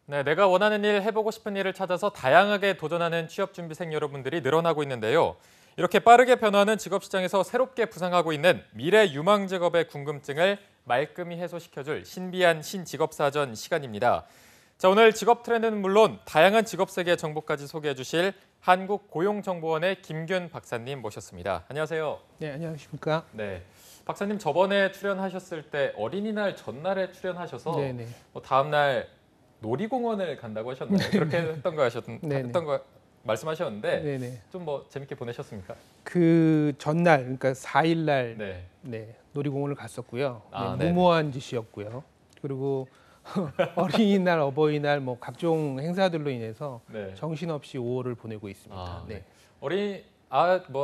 네, 내가 원하는 일, 해보고 싶은 일을 찾아서 다양하게 도전하는 취업준비생 여러분들이 늘어나고 있는데요. 이렇게 빠르게 변화하는 직업시장에서 새롭게 부상하고 있는 미래 유망 직업의 궁금증을 말끔히 해소시켜줄 신비한 신직업사전 시간입니다. 자, 오늘 직업 트렌드는 물론 다양한 직업 세계 정보까지 소개해 주실 한국고용정보원의 김균 박사님 모셨습니다. 안녕하세요. 네, 안녕하십니까. 네, 박사님 저번에 출연하셨을 때 어린이날 전날에 출연하셔서 다음 날 놀이공원을 간다고 하셨나요? 그렇게 했던 거 말씀하셨는데 좀 뭐 재밌게 보내셨습니까? 그 전날, 그러니까 4일 날 놀이공원을 갔었고요. 무모한 짓이었고요. 그리고 어린이날, 어버이날 뭐 각종 행사들로 인해서 정신없이 5월을 보내고 있습니다.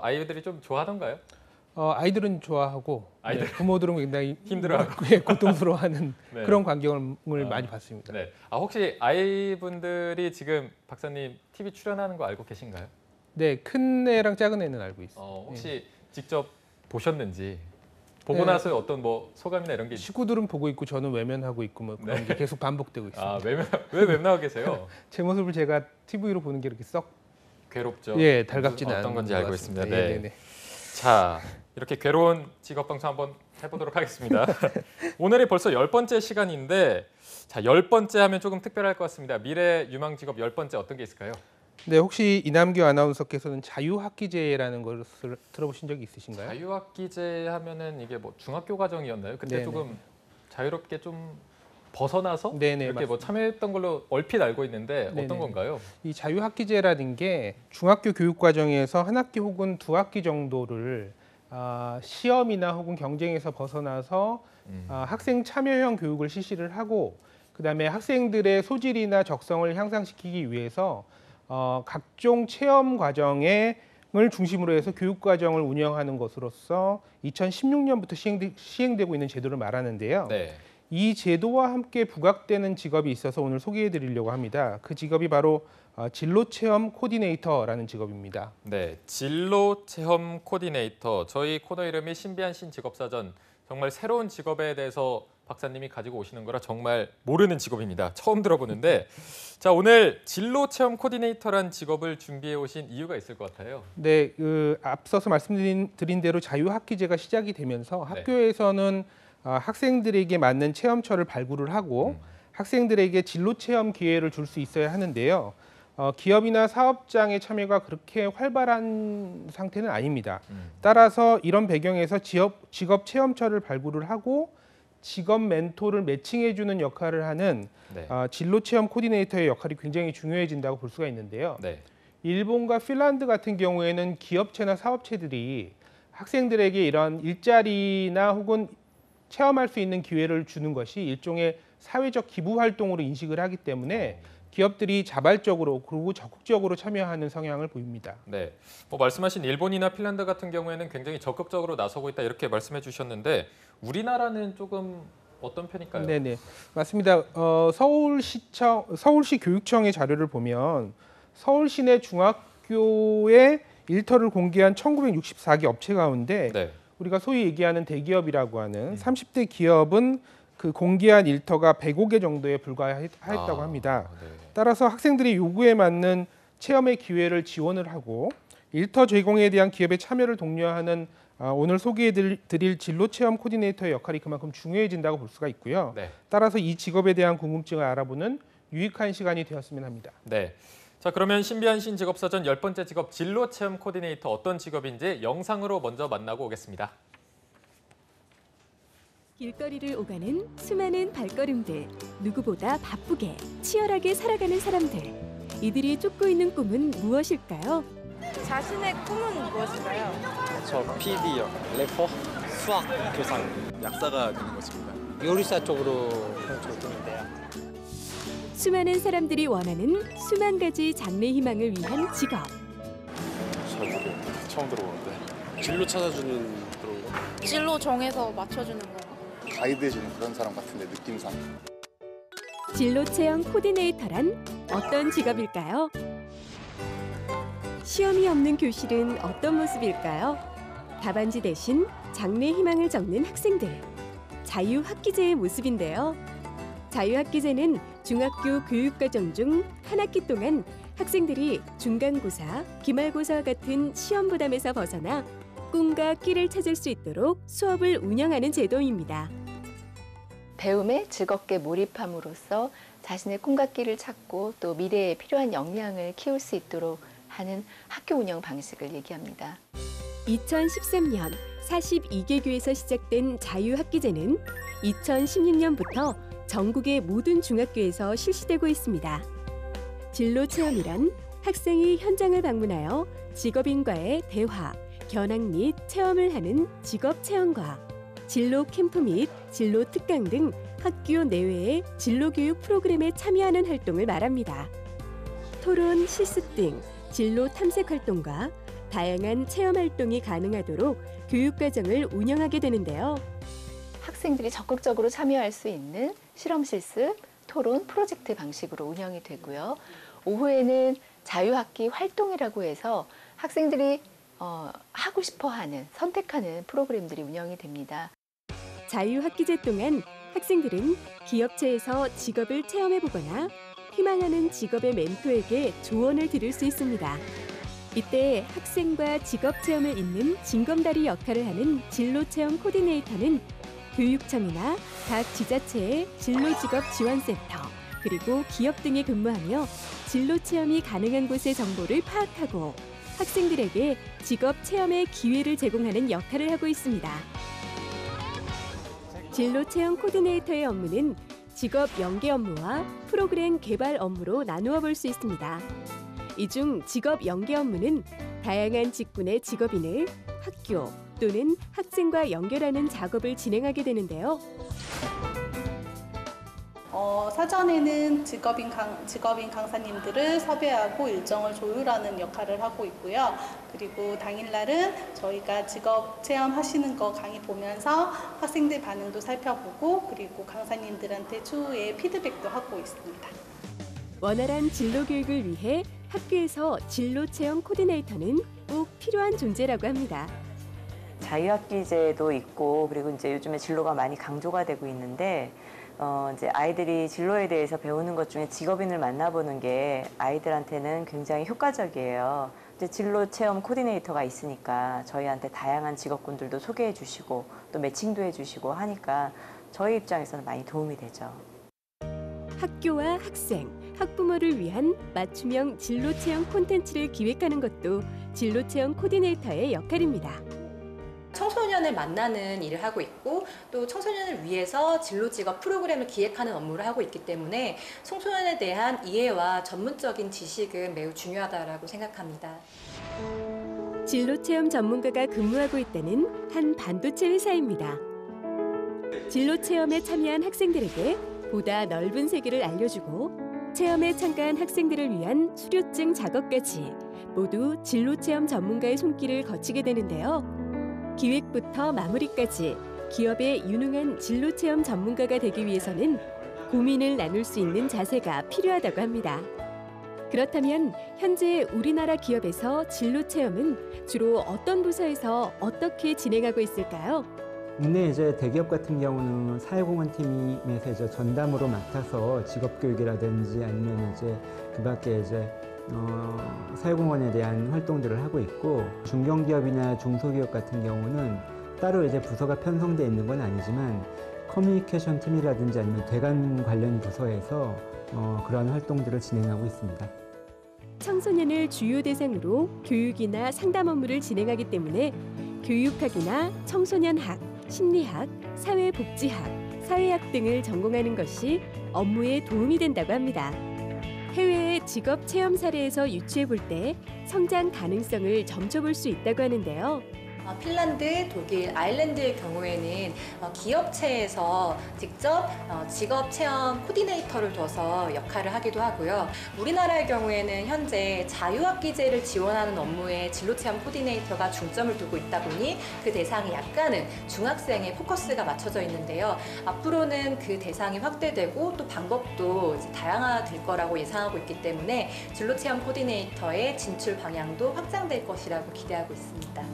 아이들이 좀 좋아하던가요? 아이들은 좋아하고 부모들은 굉장히 힘들어하고 고통스러워하는 그런 광경을 많이 봤습니다. 혹시 아이분들이 지금 박사님 TV 출연하는 거 알고 계신가요? 네, 큰 애랑 작은 애는 알고 있어요. 혹시 직접 보셨는지 보고 나서 어떤 뭐 소감이나 이런 게 식구들은 보고 있고 저는 외면하고 있고 뭐 그런 게 계속 반복되고 있습니다. 왜 외면하고 계세요? 제 모습을 제가 TV로 보는 게 이렇게 썩 괴롭죠. 달갑지는 않은 어떤 건지 알고 있습니다. 네. 자, 이렇게 괴로운 직업 방송 한번 해보도록 하겠습니다. 오늘이 벌써 10번째 시간인데, 자, 10번째 하면 조금 특별할 것 같습니다. 미래 유망 직업 10번째 어떤 게 있을까요? 네, 혹시 이남규 아나운서께서는 자유학기제라는 것을 들어보신 적이 있으신가요? 자유학기제 하면은 이게 뭐 중학교 과정이었나요? 그때 조금 자유롭게 좀 벗어나서 이렇게 뭐 참여했던 걸로 얼핏 알고 있는데 어떤 건가요? 이 자유학기제라는 게 중학교 교육 과정에서 한 학기 혹은 두 학기 정도를 시험이나 혹은 경쟁에서 벗어나서 학생 참여형 교육을 실시를 하고 그다음에 학생들의 소질이나 적성을 향상시키기 위해서 각종 체험 과정을 중심으로 해서 교육 과정을 운영하는 것으로서 2016년부터 시행되고 있는 제도를 말하는데요. 이 제도와 함께 부각되는 직업이 있어서 오늘 소개해 드리려고 합니다. 그 직업이 바로 진로체험 코디네이터라는 직업입니다. 네, 진로체험 코디네이터. 저희 코너 이름이 신비한 신직업사전. 정말 새로운 직업에 대해서 박사님이 가지고 오시는 거라 정말 모르는 직업입니다. 처음 들어보는데 자, 오늘 진로체험 코디네이터란 직업을 준비해 오신 이유가 있을 것 같아요. 네, 앞서서 말씀드린 대로 자유학기제가 시작이 되면서 학교에서는 학생들에게 맞는 체험처를 발굴을 하고 학생들에게 진로체험 기회를 줄 수 있어야 하는데요. 기업이나 사업장의 참여가 그렇게 활발한 상태는 아닙니다. 따라서 이런 배경에서 직업 체험처를 발굴을 하고 직업 멘토를 매칭해주는 역할을 하는 진로체험 코디네이터의 역할이 굉장히 중요해진다고 볼 수가 있는데요. 일본과 핀란드 같은 경우에는 기업체나 사업체들이 학생들에게 이런 일자리나 혹은 체험할 수 있는 기회를 주는 것이 일종의 사회적 기부 활동으로 인식을 하기 때문에 기업들이 자발적으로 그리고 적극적으로 참여하는 성향을 보입니다. 네, 말씀하신 일본이나 핀란드 같은 경우에는 굉장히 적극적으로 나서고 있다 이렇게 말씀해 주셨는데 우리나라는 조금 어떤 편일까요? 네, 맞습니다. 서울시 교육청의 자료를 보면 서울시 내 중학교의 일터를 공개한 1964개 업체 가운데 우리가 소위 얘기하는 대기업이라고 하는 30대 기업은 그 공개한 일터가 105개 정도에 불과했다고 합니다. 따라서 학생들이 요구에 맞는 체험의 기회를 지원을 하고 일터 제공에 대한 기업의 참여를 독려하는 오늘 소개해드릴 진로체험 코디네이터의 역할이 그만큼 중요해진다고 볼 수가 있고요. 따라서 이 직업에 대한 궁금증을 알아보는 유익한 시간이 되었으면 합니다. 네. 자, 그러면 신비한 신직업사전 10번째 직업 진로체험 코디네이터 어떤 직업인지 영상으로 먼저 만나고 오겠습니다. 길거리를 오가는 수많은 발걸음들, 누구보다 바쁘게, 치열하게 살아가는 사람들. 이들이 쫓고 있는 꿈은 무엇일까요? 자신의 꿈은 무엇일까요? 저 PD요, 래퍼, 수학 교상, 약사가 되는 것입니다. 요리사 쪽으로 꿈인데요. 수많은 사람들이 원하는 수만 가지 장래 희망을 위한 직업. 잘 모르겠는데, 처음 들어보는데. 진로 찾아주는 그런 거? 진로 정해서 맞춰주는 거. 가이드 해주는 그런 사람 같은데 느낌상. 진로 체험 코디네이터란 어떤 직업일까요? 시험이 없는 교실은 어떤 모습일까요? 답안지 대신 장래 희망을 적는 학생들. 자유학기제의 모습인데요. 자유학기제는 중학교 교육과정 중 한 학기 동안 학생들이 중간고사, 기말고사와 같은 시험 부담에서 벗어나 꿈과 끼를 찾을 수 있도록 수업을 운영하는 제도입니다. 배움에 즐겁게 몰입함으로써 자신의 꿈과 끼를 찾고 또 미래에 필요한 역량을 키울 수 있도록 하는 학교 운영 방식을 얘기합니다. 2013년 42개 교에서 시작된 자유학기제는 2016년부터 전국의 모든 중학교에서 실시되고 있습니다. 진로 체험이란 학생이 현장을 방문하여 직업인과의 대화, 견학 및 체험을 하는 직업 체험과 진로 캠프 및 진로 특강 등 학교 내외의 진로 교육 프로그램에 참여하는 활동을 말합니다. 토론, 실습 등 진로 탐색 활동과 다양한 체험 활동이 가능하도록 교육과정을 운영하게 되는데요. 학생들이 적극적으로 참여할 수 있는 실험 실습, 토론, 프로젝트 방식으로 운영이 되고요. 오후에는 자유학기 활동이라고 해서 학생들이 하고 싶어하는, 선택하는 프로그램들이 운영이 됩니다. 자유학기제 동안 학생들은 기업체에서 직업을 체험해보거나 희망하는 직업의 멘토에게 조언을 들을 수 있습니다. 이때 학생과 직업체험을 잇는 징검다리 역할을 하는 진로체험 코디네이터는 교육청이나 각 지자체의 진로직업지원센터 그리고 기업 등에 근무하며 진로체험이 가능한 곳의 정보를 파악하고 학생들에게 직업체험의 기회를 제공하는 역할을 하고 있습니다. 진로체험 코디네이터의 업무는 직업 연계 업무와 프로그램 개발 업무로 나누어 볼 수 있습니다. 이 중 직업 연계 업무는 다양한 직군의 직업인을 학교 또는 학생과 연결하는 작업을 진행하게 되는데요. 사전에는 직업인 강사님들을 섭외하고 일정을 조율하는 역할을 하고 있고요. 그리고 당일날은 저희가 직업 체험하시는 거 강의 보면서 학생들 반응도 살펴보고 그리고 강사님들한테 추후에 피드백도 하고 있습니다. 원활한 진로 교육을 위해 학교에서 진로 체험 코디네이터는 꼭 필요한 존재라고 합니다. 자유학기제도 있고 그리고 이제 요즘에 진로가 많이 강조가 되고 있는데 이제 아이들이 진로에 대해서 배우는 것 중에 직업인을 만나보는 게 아이들한테는 굉장히 효과적이에요. 이제 진로 체험 코디네이터가 있으니까 저희한테 다양한 직업군들도 소개해 주시고 또 매칭도 해 주시고 하니까 저희 입장에서는 많이 도움이 되죠. 학교와 학생, 학부모를 위한 맞춤형 진로 체험 콘텐츠를 기획하는 것도 진로 체험 코디네이터의 역할입니다. 청소년을 만나는 일을 하고 있고 또 청소년을 위해서 진로 직업 프로그램을 기획하는 업무를 하고 있기 때문에 청소년에 대한 이해와 전문적인 지식은 매우 중요하다고 생각합니다. 진로 체험 전문가가 근무하고 있다는 한 반도체 회사입니다. 진로 체험에 참여한 학생들에게 보다 넓은 세계를 알려주고 체험에 참가한 학생들을 위한 수료증 작업까지 모두 진로 체험 전문가의 손길을 거치게 되는데요. 기획부터 마무리까지 기업의 유능한 진로 체험 전문가가 되기 위해서는 고민을 나눌 수 있는 자세가 필요하다고 합니다. 그렇다면 현재 우리나라 기업에서 진로 체험은 주로 어떤 부서에서 어떻게 진행하고 있을까요? 국내 이제 대기업 같은 경우는 사회공헌 팀에서 이제 전담으로 맡아서 직업교육이라든지 아니면 이제 그 밖에 이제 사회공헌에 대한 활동들을 하고 있고 중견기업이나 중소기업 같은 경우는 따로 이제 부서가 편성되어 있는 건 아니지만 커뮤니케이션 팀이라든지 아니면 대관 관련 부서에서 그러한 활동들을 진행하고 있습니다. 청소년을 주요 대상으로 교육이나 상담 업무를 진행하기 때문에 교육학이나 청소년학, 심리학, 사회복지학, 사회학 등을 전공하는 것이 업무에 도움이 된다고 합니다. 해외의 직업 체험 사례에서 유추해 볼 때 성장 가능성을 점쳐볼 수 있다고 하는데요. 핀란드, 독일, 아일랜드의 경우에는 기업체에서 직접 직업 체험 코디네이터를 둬서 역할을 하기도 하고요. 우리나라의 경우에는 현재 자유학기제를 지원하는 업무에 진로체험 코디네이터가 중점을 두고 있다 보니 그 대상이 약간은 중학생에 포커스가 맞춰져 있는데요. 앞으로는 그 대상이 확대되고 또 방법도 다양화될 거라고 예상하고 있기 때문에 진로체험 코디네이터의 진출 방향도 확장될 것이라고 기대하고 있습니다.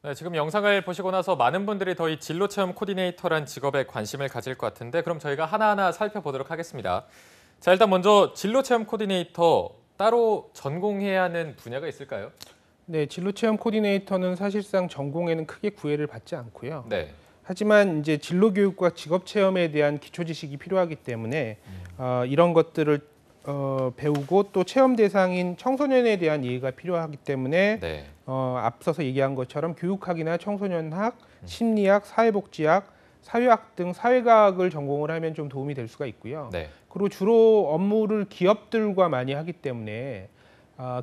네, 지금 영상을 보시고 나서 많은 분들이 더 이 진로체험 코디네이터란 직업에 관심을 가질 것 같은데 그럼 저희가 하나하나 살펴보도록 하겠습니다. 자, 일단 먼저 진로체험 코디네이터 따로 전공해야 하는 분야가 있을까요? 네, 진로체험 코디네이터는 사실상 전공에는 크게 구애를 받지 않고요. 네. 하지만 이제 진로 교육과 직업 체험에 대한 기초 지식이 필요하기 때문에 이런 것들을 배우고 또 체험 대상인 청소년에 대한 이해가 필요하기 때문에 네. 앞서서 얘기한 것처럼 교육학이나 청소년학, 심리학, 사회복지학, 사회학 등 사회과학을 전공을 하면 좀 도움이 될 수가 있고요. 네. 그리고 주로 업무를 기업들과 많이 하기 때문에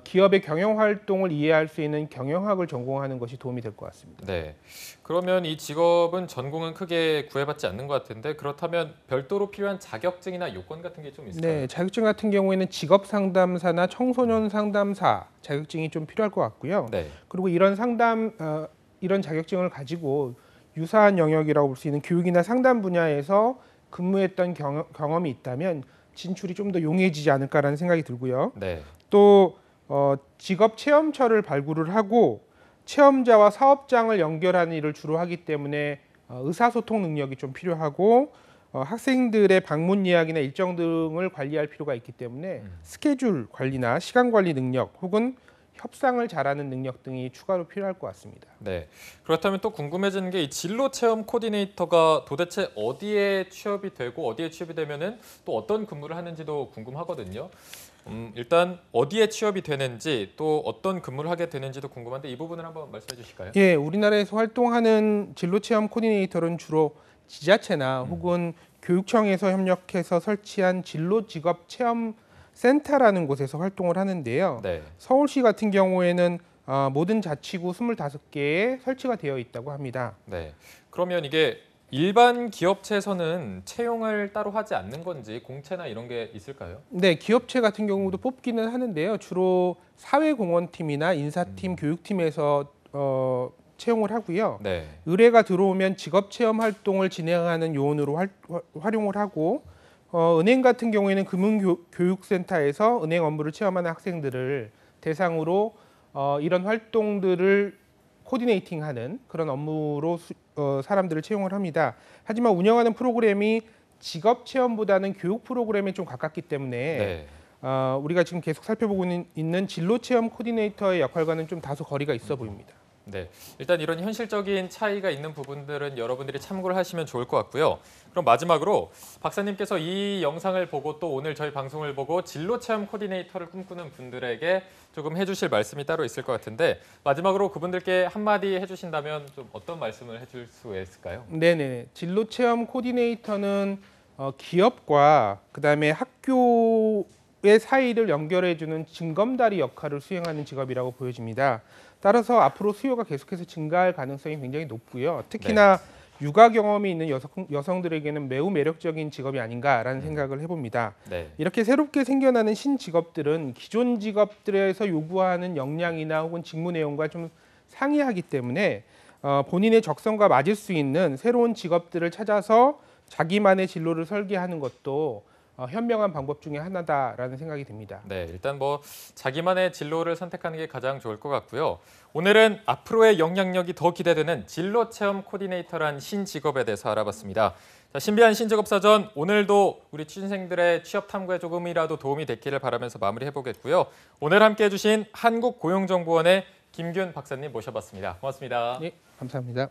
기업의 경영 활동을 이해할 수 있는 경영학을 전공하는 것이 도움이 될 것 같습니다. 네. 그러면 이 직업은 전공은 크게 구애받지 않는 것 같은데 그렇다면 별도로 필요한 자격증이나 요건 같은 게 좀 있을까요? 네, 자격증 같은 경우에는 직업 상담사나 청소년 상담사 자격증이 좀 필요할 것 같고요. 네. 그리고 이런 이런 자격증을 가지고 유사한 영역이라고 볼 수 있는 교육이나 상담 분야에서 근무했던 경험이 있다면 진출이 좀 더 용이해지지 않을까라는 생각이 들고요. 네. 또 직업 체험처를 발굴을 하고 체험자와 사업장을 연결하는 일을 주로 하기 때문에 의사소통 능력이 좀 필요하고 학생들의 방문 예약이나 일정 등을 관리할 필요가 있기 때문에 스케줄 관리나 시간 관리 능력 혹은 협상을 잘하는 능력 등이 추가로 필요할 것 같습니다. 네. 그렇다면 또 궁금해지는 게 이 진로 체험 코디네이터가 도대체 어디에 취업이 되고 어디에 취업이 되면은 또 어떤 근무를 하는지도 궁금하거든요. 일단 어디에 취업이 되는지 또 어떤 근무를 하게 되는지도 궁금한데 이 부분을 한번 말씀해 주실까요? 예, 우리나라에서 활동하는 진로 체험 코디네이터는 주로 지자체나 혹은 교육청에서 협력해서 설치한 진로 직업 체험 센터라는 곳에서 활동을 하는데요. 네. 서울시 같은 경우에는 모든 자치구 25개에 설치가 되어 있다고 합니다. 네. 그러면 이게 일반 기업체에서는 채용을 따로 하지 않는 건지 공채나 이런 게 있을까요? 네, 기업체 같은 경우도 뽑기는 하는데요. 주로 사회공헌팀이나 인사팀, 교육팀에서 채용을 하고요. 네. 의뢰가 들어오면 직업체험 활동을 진행하는 요원으로 활용을 하고 은행 같은 경우에는 금융교육센터에서 은행 업무를 체험하는 학생들을 대상으로 이런 활동들을 코디네이팅하는 그런 업무로 사람들을 채용을 합니다. 하지만 운영하는 프로그램이 직업 체험보다는 교육 프로그램에 좀 가깝기 때문에 네. 우리가 지금 계속 살펴보고 있는 진로 체험 코디네이터의 역할과는 좀 다소 거리가 있어 보입니다. 네, 일단 이런 현실적인 차이가 있는 부분들은 여러분들이 참고를 하시면 좋을 것 같고요. 그럼 마지막으로 박사님께서 이 영상을 보고 또 오늘 저희 방송을 보고 진로체험 코디네이터를 꿈꾸는 분들에게 조금 해주실 말씀이 따로 있을 것 같은데 마지막으로 그분들께 한마디 해주신다면 좀 어떤 말씀을 해줄 수 있을까요? 네네, 진로체험 코디네이터는 기업과 그다음에 학교의 사이를 연결해주는 징검다리 역할을 수행하는 직업이라고 보여집니다. 따라서 앞으로 수요가 계속해서 증가할 가능성이 굉장히 높고요. 특히나 육아 경험이 있는 여성들에게는 매우 매력적인 직업이 아닌가라는 생각을 해봅니다. 네. 이렇게 새롭게 생겨나는 신직업들은 기존 직업들에서 요구하는 역량이나 혹은 직무 내용과 좀 상이하기 때문에 본인의 적성과 맞을 수 있는 새로운 직업들을 찾아서 자기만의 진로를 설계하는 것도 현명한 방법 중에 하나다라는 생각이 듭니다. 네, 일단 뭐 자기만의 진로를 선택하는 게 가장 좋을 것 같고요. 오늘은 앞으로의 영향력이 더 기대되는 진로 체험 코디네이터란 신직업에 대해서 알아봤습니다. 자, 신비한 신직업 사전 오늘도 우리 취준생들의 취업 탐구에 조금이라도 도움이 됐기를 바라면서 마무리해 보겠고요. 오늘 함께해 주신 한국고용정보원의 김균 박사님 모셔봤습니다. 고맙습니다. 네, 감사합니다.